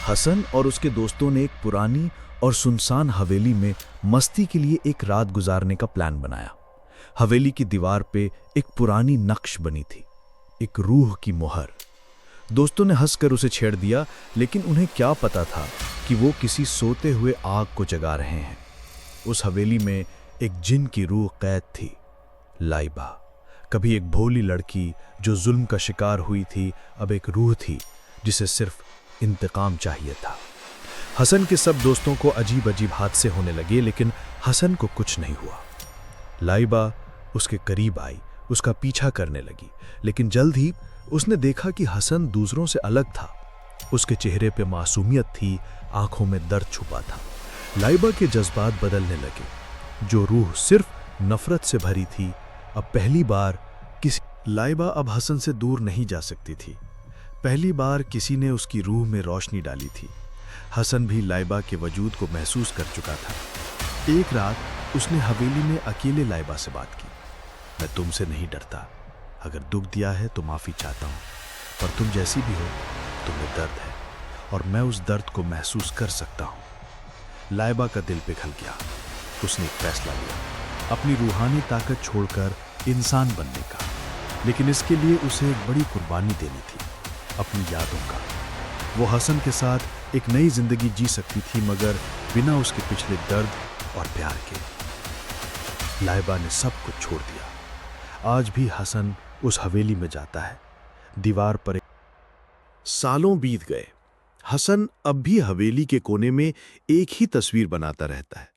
हसन और उसके दोस्तों ने एक पुरानी और सुनसान हवेली में मस्ती के लिए एक रात गुजारने का प्लान बनाया। हवेली की दीवार पे एक पुरानी नक्श बनी थी, एक रूह की मोहर। दोस्तों ने हंसकर उसे छेड़ दिया, लेकिन उन्हें क्या पता था कि वो किसी सोते हुए आग को जगा रहे हैं। उस हवेली में एक जिन की रूह कैद थी, लाइबा। कभी एक भोली लड़की जो जुल्म का शिकार हुई थी, अब एक रूह थी जिसे सिर्फ इंतकाम चाहिए था। हसन के सब दोस्तों को अजीब अजीब हादसे होने लगे, लेकिन हसन को कुछ नहीं हुआ। लाइबा उसके करीब आई, उसका पीछा करने लगी, लेकिन जल्द ही उसने देखा कि हसन दूसरों से अलग था। उसके चेहरे पे मासूमियत थी, आंखों में दर्द छुपा था। लाइबा के जज्बात बदलने लगे। जो रूह सिर्फ नफरत से भरी थी, अब पहली बार किसी लाइबा अब हसन से दूर नहीं जा सकती थी। पहली बार किसी ने उसकी रूह में रोशनी डाली थी। हसन भी लाइबा के वजूद को महसूस कर चुका था। एक रात उसने हवेली में अकेले लाइबा से बात की। मैं तुमसे नहीं डरता, अगर दुख दिया है तो माफ़ी चाहता हूँ, पर तुम जैसी भी हो, तुम्हें दर्द है और मैं उस दर्द को महसूस कर सकता हूँ। लाइबा का दिल पिघल गया। उसने एक फैसला लिया, अपनी रूहानी ताकत छोड़कर इंसान बनने का, लेकिन इसके लिए उसे एक बड़ी कुर्बानी देनी थी, अपनी यादों का। वो हसन के साथ एक नई जिंदगी जी सकती थी, मगर बिना उसके पिछले दर्द और प्यार के। लाइबा ने सब कुछ छोड़ दिया। आज भी हसन उस हवेली में जाता है। दीवार पर सालों बीत गए। हसन अब भी हवेली के कोने में एक ही तस्वीर बनाता रहता है।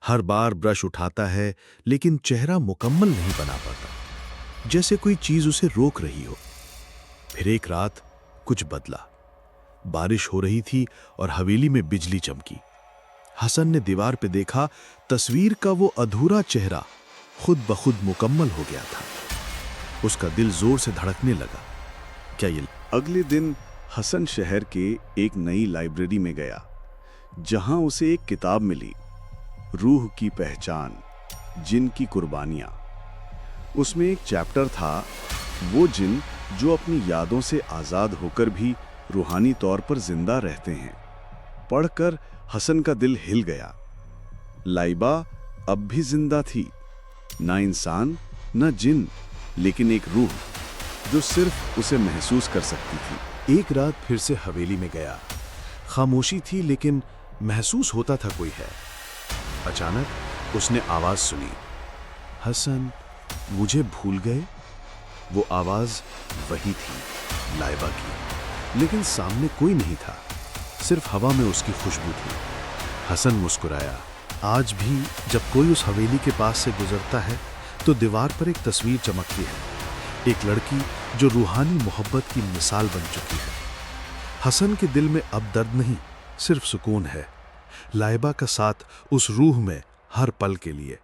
हर बार ब्रश उठाता है, लेकिन चेहरा मुकम्मल नहीं बना पाता, जैसे कोई चीज उसे रोक रही हो। फिर एक रात कुछ बदला। बारिश हो रही थी और हवेली में बिजली चमकी। हसन ने दीवार पे देखा, तस्वीर का वो अधूरा चेहरा खुद ब खुद मुकम्मल हो गया था। उसका दिल जोर से धड़कने लगा। क्या ये? अगले दिन हसन शहर के एक नई लाइब्रेरी में गया, जहां उसे एक किताब मिली, रूह की पहचान, जिन की कुर्बानियां। उसमें एक चैप्टर था, वो जिन जो अपनी यादों से आजाद होकर भी रूहानी तौर पर जिंदा रहते हैं। पढ़कर हसन का दिल हिल गया। लाइबा अब भी जिंदा थी, ना इंसान ना जिन, लेकिन एक रूह जो सिर्फ उसे महसूस कर सकती थी। एक रात फिर से हवेली में गया। खामोशी थी, लेकिन महसूस होता था कोई है। अचानक उसने आवाज सुनी, हसन, मुझे भूल गए? वो आवाज वही थी, लाइबा की, लेकिन सामने कोई नहीं था, सिर्फ हवा में उसकी खुशबू थी। हसन मुस्कुराया। आज भी जब कोई उस हवेली के पास से गुजरता है तो दीवार पर एक तस्वीर चमकती है, एक लड़की जो रूहानी मोहब्बत की मिसाल बन चुकी है। हसन के दिल में अब दर्द नहीं, सिर्फ सुकून है। लाइबा का साथ उस रूह में हर पल के लिए।